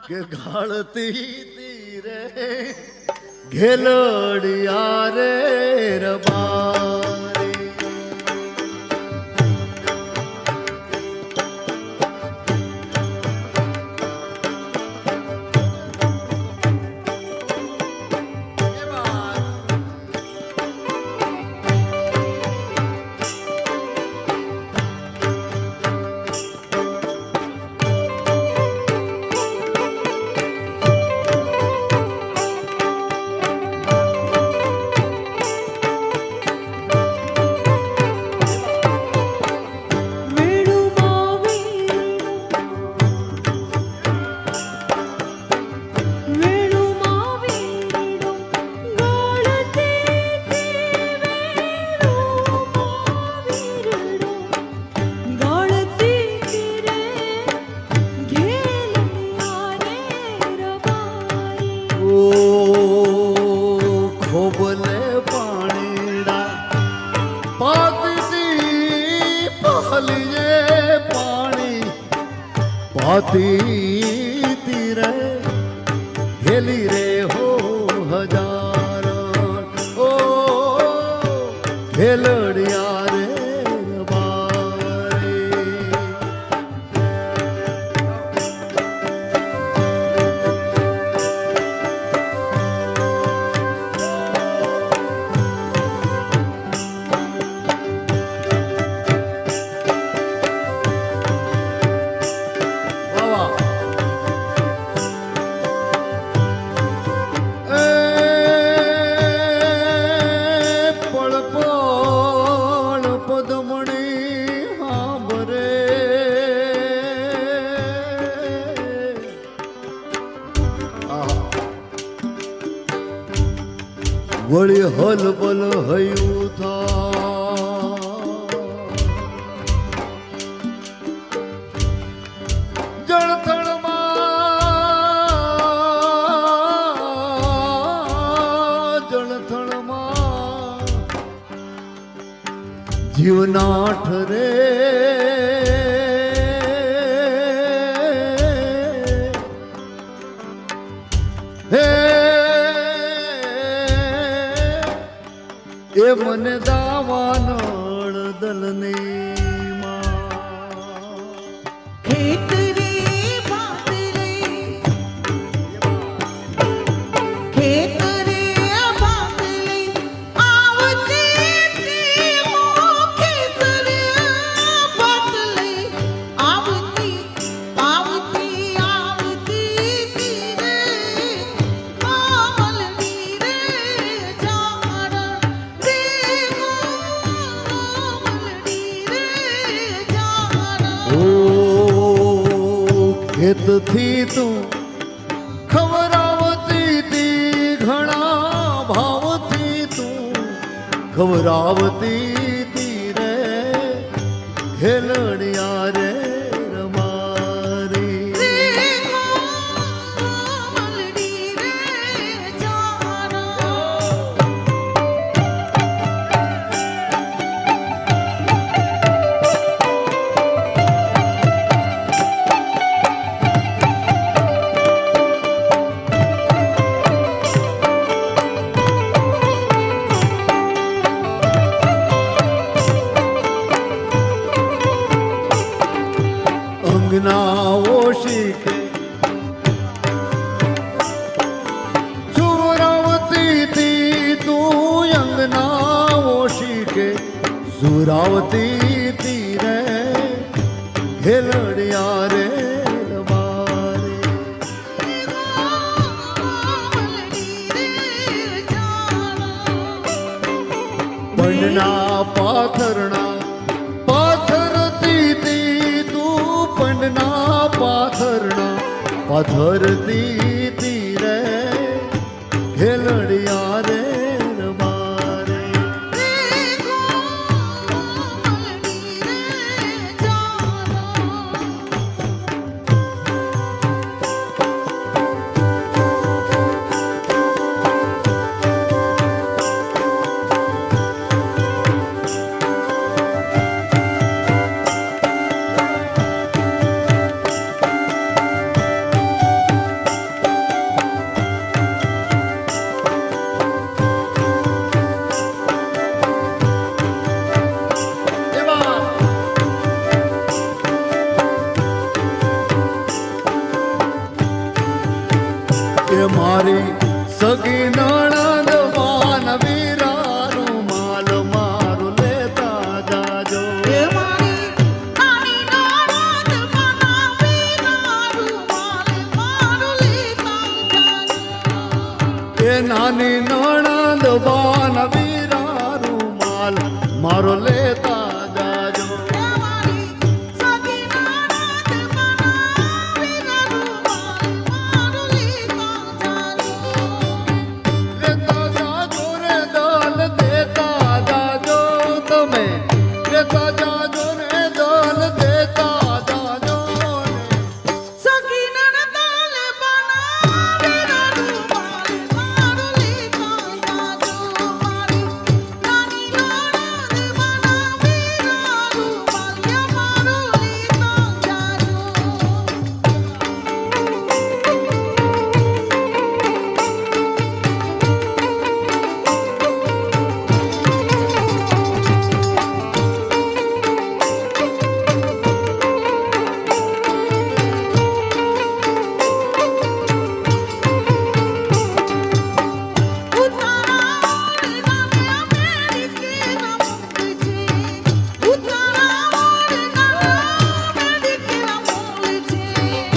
કે ગાળતી તીરે ઘેલડિયા રે રબારી પાતી તીરે ઘેલી રે હો હજાર ઓ ઘેલડિયા રે વળી હલબલ હયું થા જળથળમાં જીવના ઠરે એ મને દાવાનળ દલની ખેતથી તું ખવરાવતી તી ઘણા ભાવથી તું ખવરાવતી તી રે ઘેલડિયા રે અંગનાઓ શીખે સુરાવતી તી તું અંગનાઓ શીખે સુરાવતી તી રે ઘેલડિયા રે પંડના પાથરણા પંડના પાથરણા પાથરતી તીરે ઘેલડિયા રે એ મારી સગી નણંદ માનવીરાનું માલ મારું લેતા જાજો એ મારી નાની નણંદ બનાવીનારું માલ મારું લેતા જાજો. એ નાની નણંદ માનવીરાનું માલ મારો લેતા જાજો એ મારી સગી નણંદ બનાવીનારું માલ મારું લેતા જાજો. લેતા જાજો રે દલ દેતા જાજો તમે લેતા જાજો રે દલ દેતા જાજો સગી નણંદ બનાવીનારું માલ મારું લેતા જાજો. મારી નાની નણંદ બનાવીનારું માલ મારું લેતા જાજો.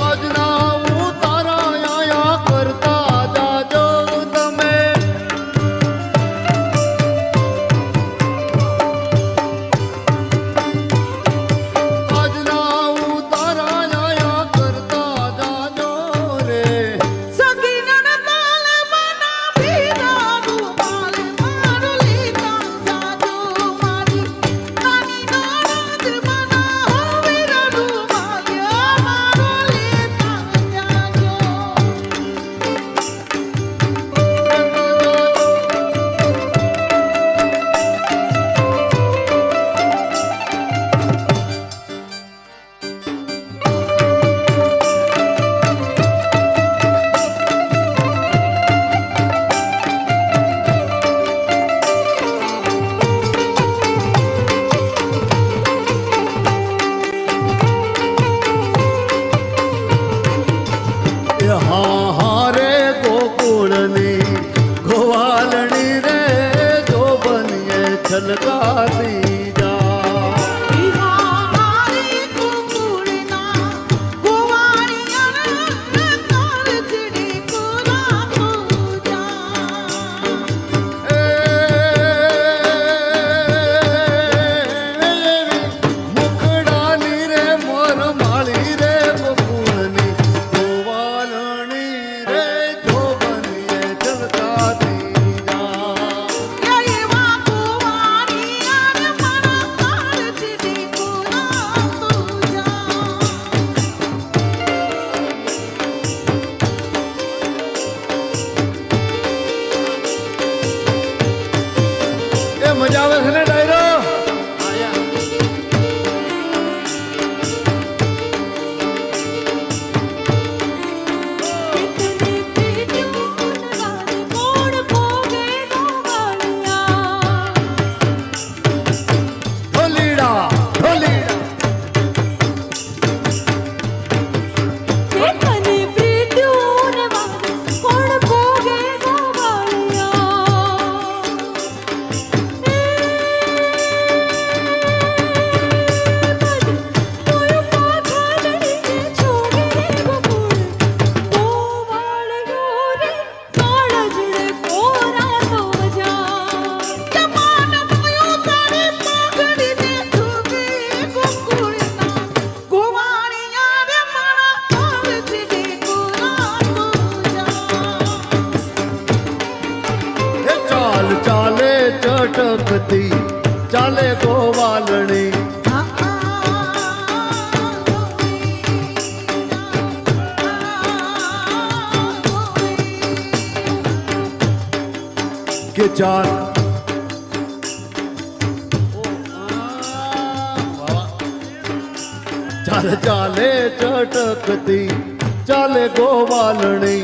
આજના ઉતારા આયા કરતા જાજો તમે આજના ઉતારા આયા કરતા જાજો રે એ હા હા રે ગોકુળની ગોવાલણી રે જો બનીએ છલકાતી જા મુખડાની રે મોર માળી રે ગોકુળની ગોવાલણી રે જો બનીએ છલકાતી જા એ મજા આવે છે ને ડાયરો ઢોલીડા ઢોલીડા એ ચાલ ચાલે ચટકતી ચાલે ગોવાલણી કે ચાલ ચાલે ચાલે ચટકતી ચાલે ગોવાલણી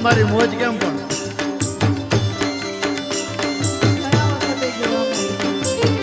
કેમ મારી મોજ કેમ પણ કયા વખતે જોવા મળ્યું?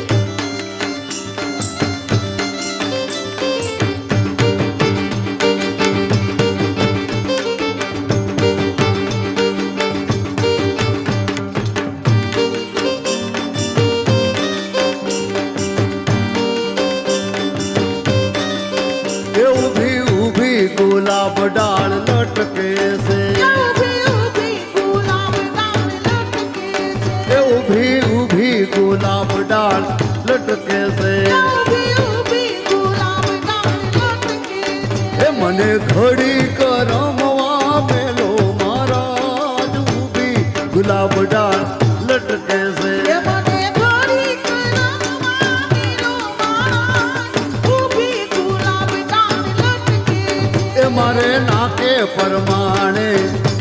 એ ઊભી ઊભી ગુલાબ ડાળ લટકે છે ઊભી ઊભી ગુલાબ ડાળ લટકે છે. એ ઊભી ઊભી ગુલાબ ડાળ લટકે છે ઊભી ઊભી ગુલાબ ડાળ લટકે છે. એ મને ઘડી કરમવા મેલો મહારાજ ઊભી ગુલાબ ડાળ લટકે છે એ મને ઘડી કરાવવા મેલો મહારાજ, ઊભી ગુલાબ ડાળ લટકે છે. એ મારે નાકે પરમાણે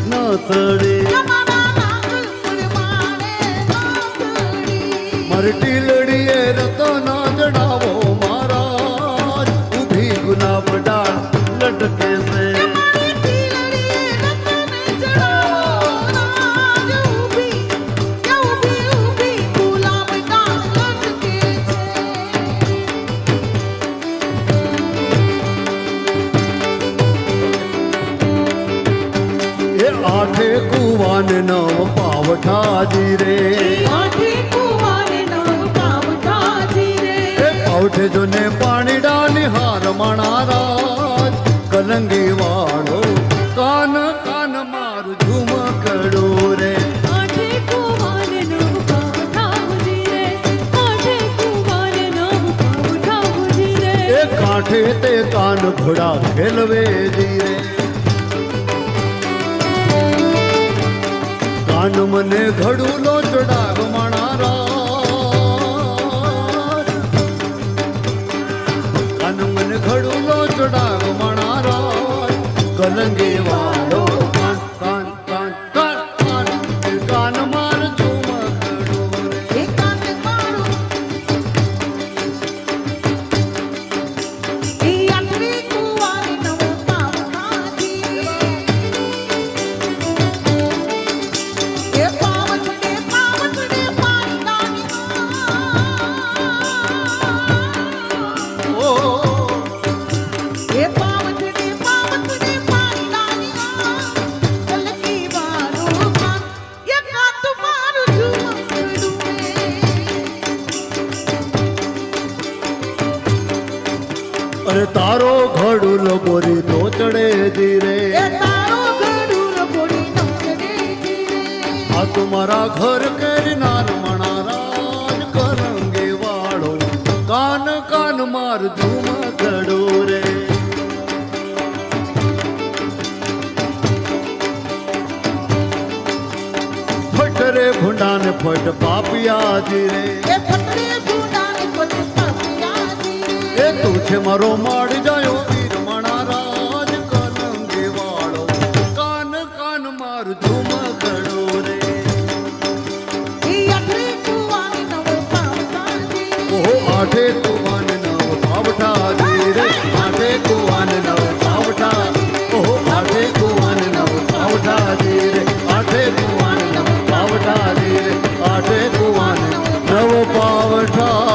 ન થડી તમારા નાક પરમાણે નાથડી. મારી ટીલડીએ રતન જડાવો મહારાજ ઊભી ગુલાબ ડાળ લટકે છે મારી ટીલડીએ રતન જડાવો રાજ, ઊભી ઊભી ગુલાબ ડાળ લટકે છે. એ આઠે કુવાન નવ પાવઠાજી રે આઠે કુવાને નવ પાવઠાજી રે. એ પાવઠે જોને પાણીડા નિહાર મણારાજ કલંગી વાળો કાન કાન મારું ઝુમકડો રે આઠે કુવાને નવ પાવઠાજી રે, આઠે કુવાને નવ પાવઠાજી રે. એ કાંઠે તે કાન ઘોડા ખેલવે જી રે કાન મને ઘડુલો ચડાવ મણારાજ કાન મને ઘડુલો ચડાવ મણારાજ કલંગી વાળો કાન કાન કાન કાન કાન એ કાન માર ઝુમકડો રે એ કાન મારું એ આઠે કુવાને નવ પાવઠાજી રે. એ પાવઠે પાવઠે પાણી ઓ એ પાવઠે પાવઠે પાણી કલકી વાળું કાન, એ કાન મારું ઝુમકડું રે. અરે તારો ઘડુલો બોરી તો ચડે જી રે એ તારો ગરુડ બોડી નમરે જીરે. આ તુમારા ઘર કેરનાર મણારાજ કલંગી વાળો કાન કાન માર ઝુમકડો રે ફટ રે ભૂંડાને ફટ પાપિયાજી રે એ ફટરે ભૂંડાને ફટ પાપિયાજી રે. એ તું છે મારો માડી જાયો વીર મણારાજ કલંગી વાળો કાન કાન માર ઝુમકડો રે એ આઠે કુવાને નવ પાવઠાજી રે. ઓહો આઠે કુવાન નવ પાવઠાજી રે આઠે કુવાન નવ પાવઠા ઓહો આઠે કુવાન નવ પાવઠાજી રે આઠે કુવાન નવ પાવઠાજી રે આઠે કુવાન નવ પાવઠા